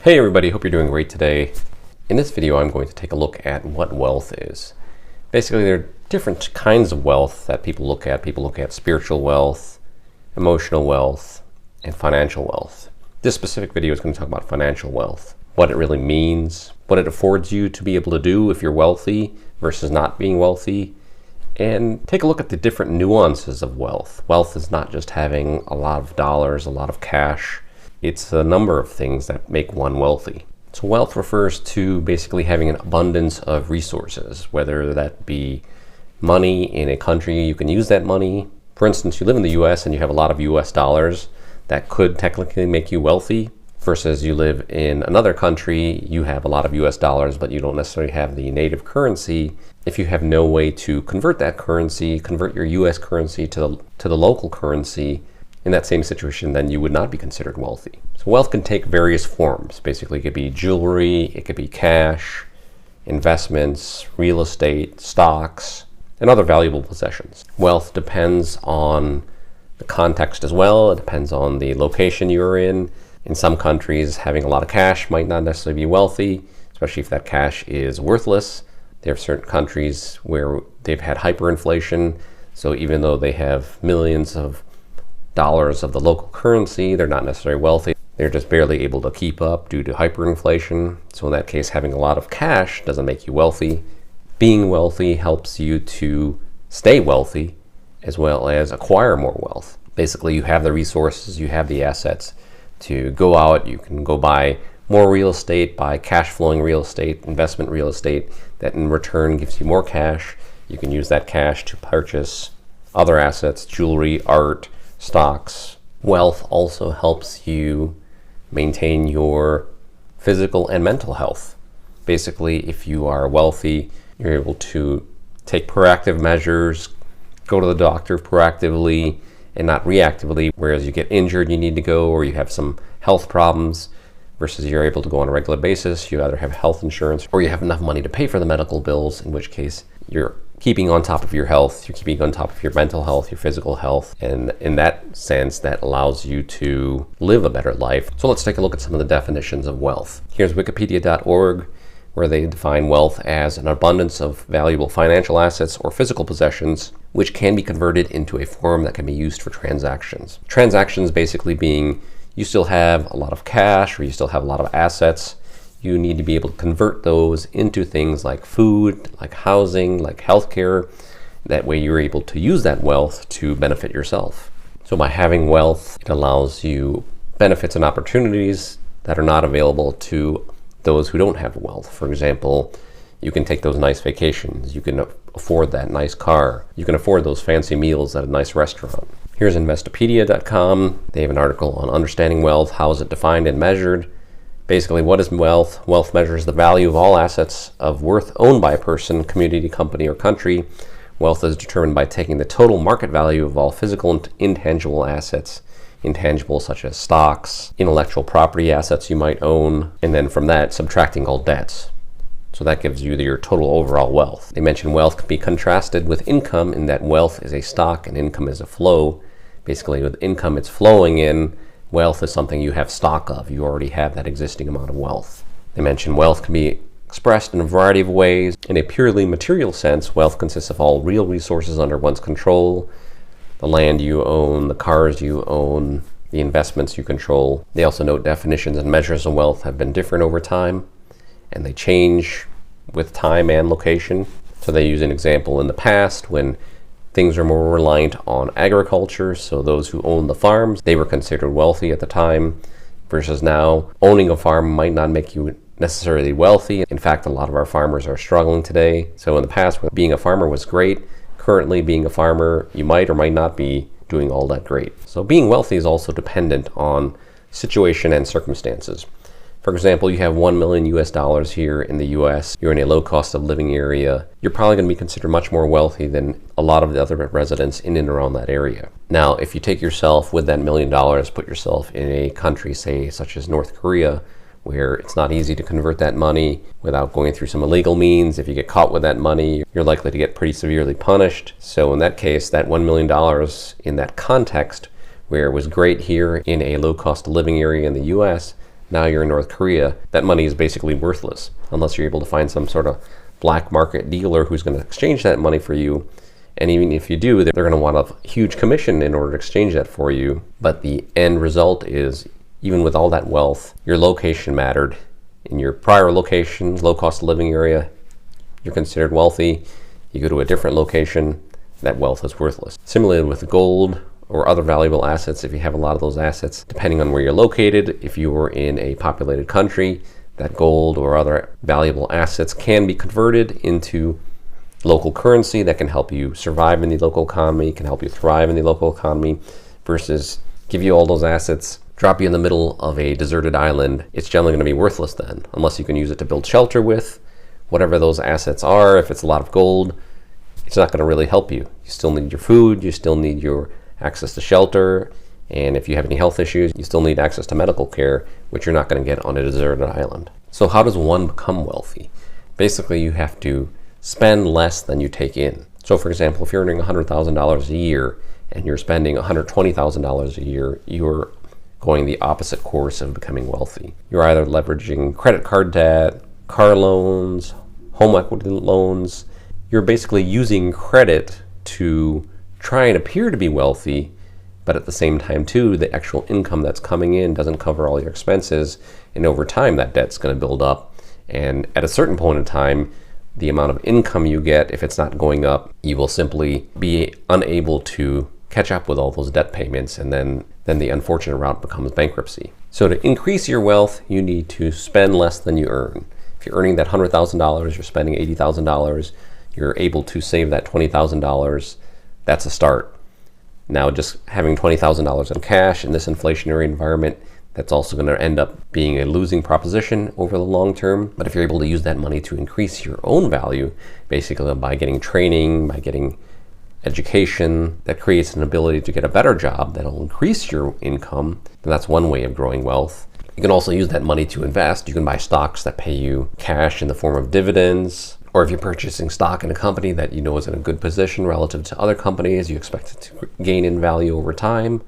Hey everybody, hope you're doing great today. In this video, I'm going to take a look at what wealth is. Basically, there are different kinds of wealth that people look at. People look at spiritual wealth, emotional wealth, and financial wealth. This specific video is going to talk about financial wealth, what it really means, what it affords you to be able to do if you're wealthy versus not being wealthy, and take a look at the different nuances of wealth. Wealth is not just having a lot of dollars, a lot of cash. It's a number of things that make one wealthy. So wealth refers to basically having an abundance of resources, whether that be money in a country, you can use that money. For instance, you live in the US and you have a lot of US dollars, that could technically make you wealthy, versus you live in another country, you have a lot of US dollars, but you don't necessarily have the native currency. If you have no way to convert that currency, convert your US currency to the local currency, in that same situation, then you would not be considered wealthy. So wealth can take various forms. Basically, it could be jewelry, it could be cash, investments, real estate, stocks, and other valuable possessions. Wealth depends on the context as well. It depends on the location you're in. In some countries, having a lot of cash might not necessarily be wealthy, especially if that cash is worthless. There are certain countries where they've had hyperinflation, so even though they have millions of dollars of the local currency, they're not necessarily wealthy. They're just barely able to keep up due to hyperinflation. So in that case, having a lot of cash doesn't make you wealthy. Being wealthy helps you to stay wealthy as well as acquire more wealth. Basically, you have the resources, you have the assets to go out, you can go buy more real estate, buy cash flowing real estate, investment real estate that in return gives you more cash. You can use that cash to purchase other assets, jewelry, art, stocks. Wealth also helps you maintain your physical and mental health. Basically, if you are wealthy, you're able to take proactive measures, go to the doctor proactively and not reactively, whereas you get injured, you need to go, or you have some health problems, versus you're able to go on a regular basis. You either have health insurance or you have enough money to pay for the medical bills, in which case you're keeping on top of your health, you're keeping on top of your mental health, your physical health, and in that sense, that allows you to live a better life. So let's take a look at some of the definitions of wealth. Here's wikipedia.org, where they define wealth as an abundance of valuable financial assets or physical possessions, which can be converted into a form that can be used for transactions. Transactions basically being you still have a lot of cash or you still have a lot of assets. You need to be able to convert those into things like food, like housing, like healthcare. That way you're able to use that wealth to benefit yourself. So by having wealth, it allows you benefits and opportunities that are not available to those who don't have wealth. For example, you can take those nice vacations. You can afford that nice car. You can afford those fancy meals at a nice restaurant. Here's Investopedia.com. They have an article on understanding wealth. How is it defined and measured? Basically, what is wealth? Wealth measures the value of all assets of worth owned by a person, community, company, or country. Wealth is determined by taking the total market value of all physical and intangible assets, intangible such as stocks, intellectual property assets you might own, and then from that, subtracting all debts. So that gives you your total overall wealth. They mention wealth can be contrasted with income in that wealth is a stock and income is a flow. Basically, with income, it's flowing in. Wealth is something you have stock of. You already have that existing amount of wealth. They mention wealth can be expressed in a variety of ways. In a purely material sense, wealth consists of all real resources under one's control, the land you own, the cars you own, the investments you control. They also note definitions and measures of wealth have been different over time, and they change with time and location. So they use an example in the past when things are more reliant on agriculture, so those who own the farms, they were considered wealthy at the time, versus now, owning a farm might not make you necessarily wealthy. In fact, a lot of our farmers are struggling today. So in the past, being a farmer was great. Currently, being a farmer, you might or might not be doing all that great. So being wealthy is also dependent on situation and circumstances. For example, you have $1 million US here in the US, you're in a low cost of living area, you're probably going to be considered much more wealthy than a lot of the other residents in and around that area. Now, if you take yourself with that $1 million, put yourself in a country, say, such as North Korea, where it's not easy to convert that money without going through some illegal means. If you get caught with that money, you're likely to get pretty severely punished. So in that case, that $1 million in that context, where it was great here in a low cost of living area in the US, Now you're in North Korea. That money is basically worthless unless you're able to find some sort of black market dealer who's going to exchange that money for you. And even if you do, they're going to want a huge commission in order to exchange that for you. But the end result is, even with all that wealth, your location mattered. In your prior location, low cost of living area, you're considered wealthy. You go to a different location, that wealth is worthless. Similarly with gold or other valuable assets, if you have a lot of those assets, depending on where you're located, if you were in a populated country, that gold or other valuable assets can be converted into local currency that can help you survive in the local economy, can help you thrive in the local economy, versus give you all those assets, drop you in the middle of a deserted island. It's generally going to be worthless then, unless you can use it to build shelter with. Whatever those assets are, if it's a lot of gold, it's not going to really help you. You still need your food, you still need your access to shelter, and if you have any health issues, you still need access to medical care, which you're not going to get on a deserted island. So how does one become wealthy? Basically, you have to spend less than you take in. So for example, if you're earning $100,000 a year and you're spending $120,000 a year, you're going the opposite course of becoming wealthy. You're either leveraging credit card debt, car loans, home equity loans. You're basically using credit to try and appear to be wealthy, but at the same time too, the actual income that's coming in doesn't cover all your expenses, and over time that debt's going to build up, and at a certain point in time, the amount of income you get, if it's not going up, you will simply be unable to catch up with all those debt payments, and then the unfortunate route becomes bankruptcy. So to increase your wealth, you need to spend less than you earn. If you're earning that $100,000, you're spending $80,000, you're able to save that $20,000, that's a start. Now just having $20,000 in cash in this inflationary environment, that's also going to end up being a losing proposition over the long term. But if you're able to use that money to increase your own value, basically by getting training, by getting education, that creates an ability to get a better job that'll increase your income, then that's one way of growing wealth. You can also use that money to invest. You can buy stocks that pay you cash in the form of dividends, or if you're purchasing stock in a company that you know is in a good position relative to other companies, you expect it to gain in value over time,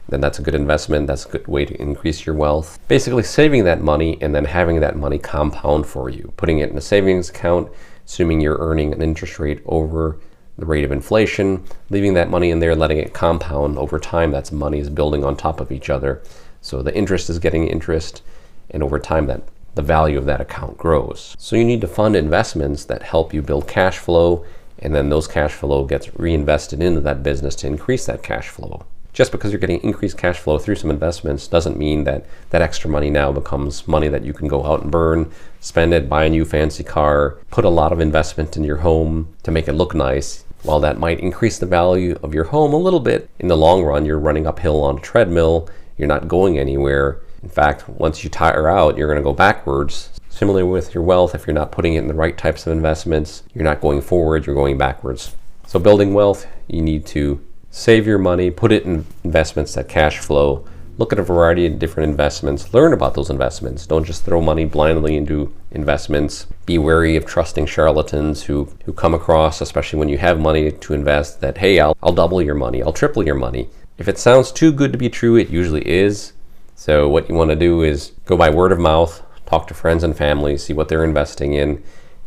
then that's a good investment. That's a good way to increase your wealth. Basically saving that money and then having that money compound for you, putting it in a savings account, assuming you're earning an interest rate over the rate of inflation, leaving that money in there, letting it compound over time. That's money is building on top of each other. So the interest is getting interest, and over time that the value of that account grows. So you need to fund investments that help you build cash flow, and then those cash flow gets reinvested into that business to increase that cash flow. Just because you're getting increased cash flow through some investments doesn't mean that that extra money now becomes money that you can go out and burn, spend it, buy a new fancy car, put a lot of investment in your home to make it look nice. While that might increase the value of your home a little bit, in the long run, you're running uphill on a treadmill, you're not going anywhere. In fact, once you tire out, you're going to go backwards. Similarly with your wealth, if you're not putting it in the right types of investments, you're not going forward, you're going backwards. So building wealth, you need to save your money, put it in investments that cash flow, look at a variety of different investments, learn about those investments. Don't just throw money blindly into investments. Be wary of trusting charlatans who come across, especially when you have money to invest, that, hey, I'll double your money, I'll triple your money. If it sounds too good to be true, it usually is. So what you want to do is go by word of mouth, talk to friends and family, see what they're investing in,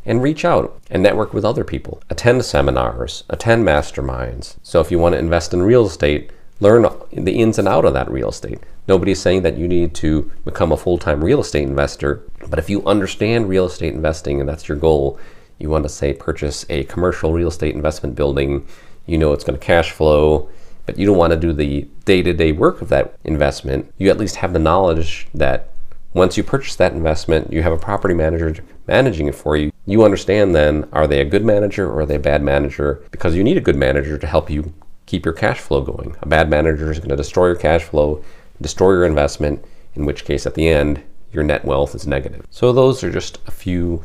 and reach out and network with other people. Attend seminars, attend masterminds. So if you want to invest in real estate, learn the ins and outs of that real estate. Nobody's saying that you need to become a full-time real estate investor, but if you understand real estate investing and that's your goal, you want to say purchase a commercial real estate investment building, you know it's going to cash flow, but you don't want to do the day-to-day work of that investment. You at least have the knowledge that once you purchase that investment, you have a property manager managing it for you. You understand then, are they a good manager or are they a bad manager? Because you need a good manager to help you keep your cash flow going. A bad manager is going to destroy your cash flow, destroy your investment, in which case at the end, your net wealth is negative. So those are just a few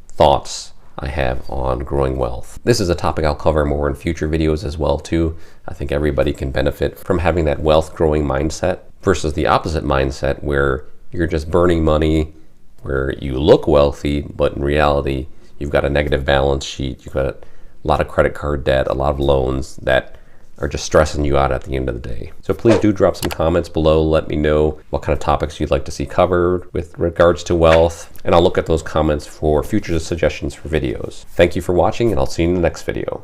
thoughts I have on growing wealth. This is a topic I'll cover more in future videos as well too. I think everybody can benefit from having that wealth growing mindset versus the opposite mindset where you're just burning money, where you look wealthy, but in reality, you've got a negative balance sheet, you've got a lot of credit card debt, a lot of loans that are just stressing you out at the end of the day. So please do drop some comments below. Let me know what kind of topics you'd like to see covered with regards to wealth, and I'll look at those comments for future suggestions for videos. Thank you for watching, and I'll see you in the next video.